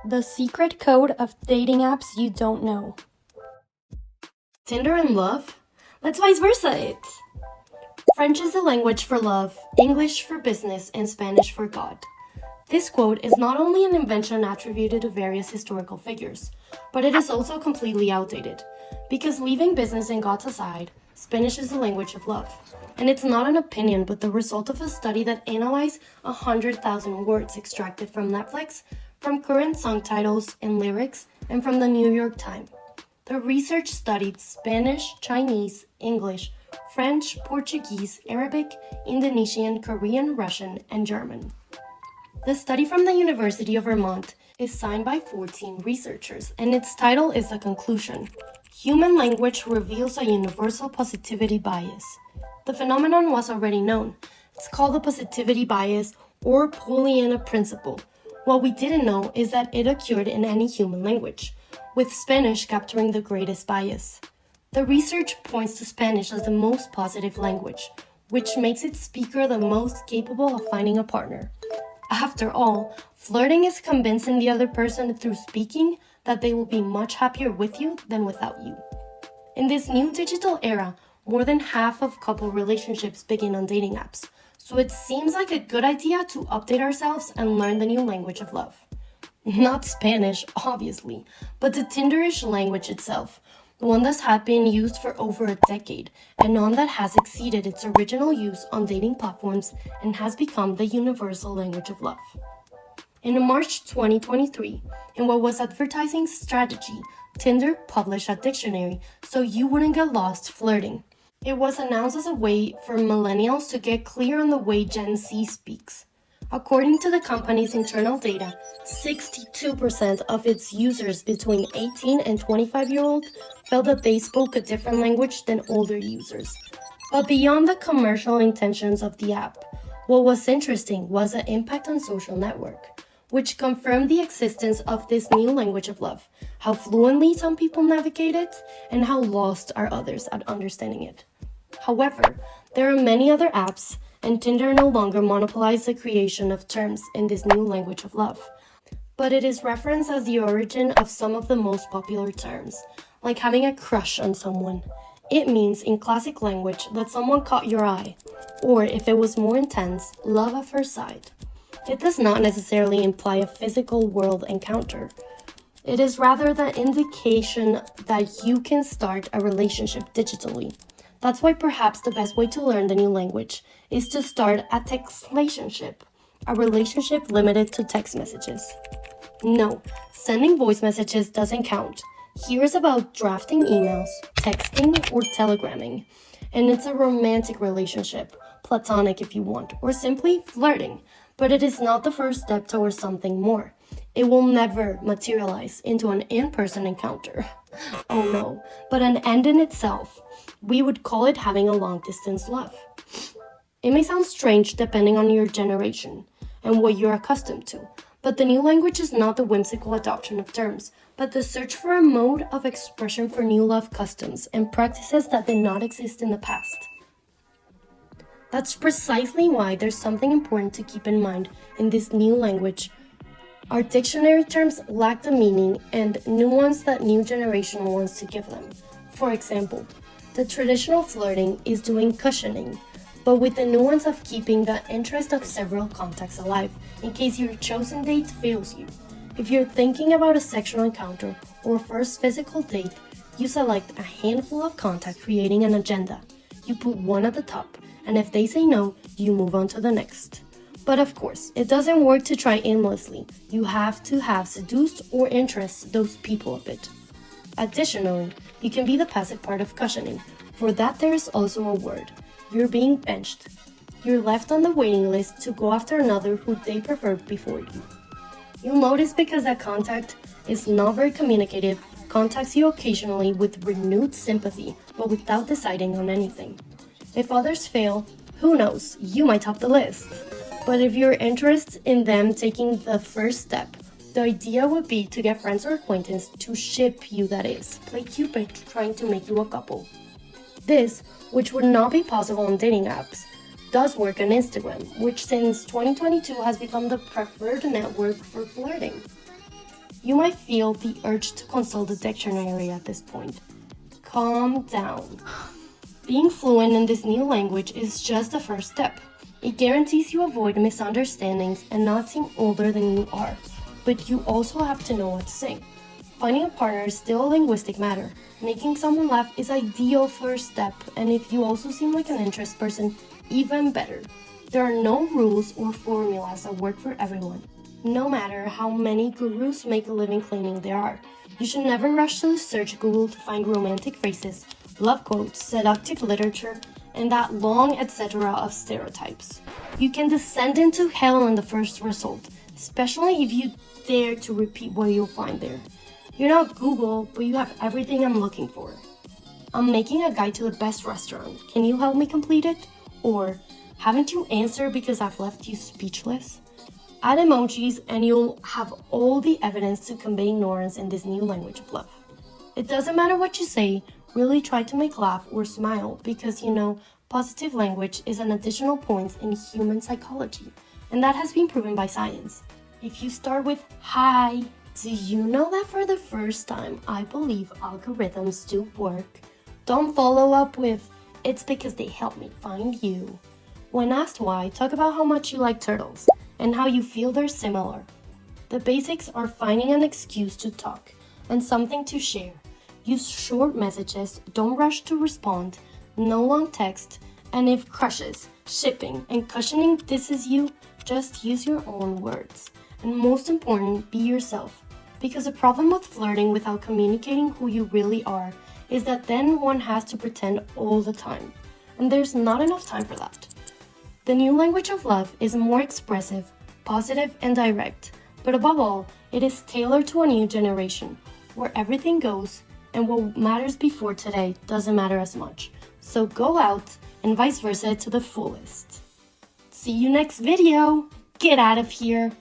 The secret code of dating apps you don't know. Tinder and love? Let's vice versa it. French is the language for love, English for business, and Spanish for God. This quote is not only an invention attributed to various historical figures, but it is also completely outdated. Because leaving business and gods aside, Spanish is the language of love. And it's not an opinion, but the result of a study that analyzed 100,000 words extracted from Netflix, from current song titles and lyrics, and from the New York Times. The research studied Spanish, Chinese, English, French, Portuguese, Arabic, Indonesian, Korean, Russian, and German. The study from the University of Vermont is signed by 14 researchers, and its title is The Conclusion. Human language reveals a universal positivity bias. The phenomenon was already known. It's called the positivity bias or Pollyanna principle. What we didn't know is that it occurred in any human language, with Spanish capturing the greatest bias. The research points to Spanish as the most positive language, which makes its speaker the most capable of finding a partner. After all, flirting is convincing the other person through speaking that they will be much happier with you than without you. In this new digital era, more than half of couple relationships begin on dating apps, so it seems like a good idea to update ourselves and learn the new language of love. Not Spanish, obviously, but the Tinder-ish language itself, the one that has been used for over a decade, and one that has exceeded its original use on dating platforms and has become the universal language of love. In March 2023, in what was advertising strategy, Tinder published a dictionary so you wouldn't get lost flirting. It was announced as a way for millennials to get clear on the way Gen Z speaks. According to the company's internal data, 62% of its users between 18 and 25-year-old felt that they spoke a different language than older users. But beyond the commercial intentions of the app, what was interesting was the impact on social network, which confirmed the existence of this new language of love, how fluently some people navigate it, and how lost are others at understanding it. However, there are many other apps, and Tinder no longer monopolizes the creation of terms in this new language of love. But it is referenced as the origin of some of the most popular terms, like having a crush on someone. It means, in classic language, that someone caught your eye, or if it was more intense, love at first sight. It does not necessarily imply a physical world encounter. It is rather the indication that you can start a relationship digitally. That's why perhaps the best way to learn the new language is to start a textlationship, a relationship limited to text messages. No, sending voice messages doesn't count. Here is about drafting emails, texting, or telegramming. And it's a romantic relationship, platonic if you want, or simply flirting. But it is not the first step towards something more. It will never materialize into an in-person encounter. Oh no, but an end in itself. We would call it having a long-distance love. It may sound strange depending on your generation and what you're accustomed to, but the new language is not the whimsical adoption of terms, but the search for a mode of expression for new love customs and practices that did not exist in the past. That's precisely why there's something important to keep in mind in this new language. Our dictionary terms lack the meaning and nuance that new generation wants to give them. For example, the traditional flirting is doing cushioning, but with the nuance of keeping the interest of several contacts alive in case your chosen date fails you. If you're thinking about a sexual encounter or first physical date, you select a handful of contacts creating an agenda. You put one at the top, and if they say no, you move on to the next. But of course, it doesn't work to try aimlessly. You have to have seduced or interest those people a bit. Additionally, you can be the passive part of cushioning. For that, there is also a word. You're being benched. You're left on the waiting list to go after another who they preferred before you. You'll notice because that contact is not very communicative, contacts you occasionally with renewed sympathy, but without deciding on anything. If others fail, who knows, you might top the list. But if you're interested in them taking the first step, the idea would be to get friends or acquaintance to ship you, that is, play Cupid trying to make you a couple. This, which would not be possible on dating apps, does work on Instagram, which since 2022 has become the preferred network for flirting. You might feel the urge to consult the dictionary at this point. Calm down. Being fluent in this new language is just the first step. It guarantees you avoid misunderstandings and not seem older than you are, but you also have to know what to say. Finding a partner is still a linguistic matter. Making someone laugh is ideal first step, and if you also seem like an interest person, even better. There are no rules or formulas that work for everyone. No matter how many gurus make a living claiming there are, you should never rush to search Google to find romantic phrases, love quotes, seductive literature, and that long etc. of stereotypes. You can descend into hell on the first result, especially if you dare to repeat what you'll find there. You're not Google, but you have everything I'm looking for. I'm making a guide to the best restaurant. Can you help me complete it? Or, haven't you answered because I've left you speechless? Add emojis and you'll have all the evidence to convey ignorance in this new language of love. It doesn't matter what you say, really try to make laugh or smile because positive language is an additional point in human psychology, and that has been proven by science. If you start with hi, do you know that for the first time I believe algorithms do work? Don't follow up with it's because they help me find you. When asked why, talk about how much you like turtles and how you feel they're similar. The basics are finding an excuse to talk and something to share. Use short messages, don't rush to respond, no long text, and if crushes, shipping, and cushioning disses you, just use your own words. And most important, be yourself. Because the problem with flirting without communicating who you really are is that then one has to pretend all the time. And there's not enough time for that. The new language of love is more expressive, positive, and direct. But above all, it is tailored to a new generation, where everything goes, and what matters before today doesn't matter as much. So go out and vice versa to the fullest. See you next video. Get out of here.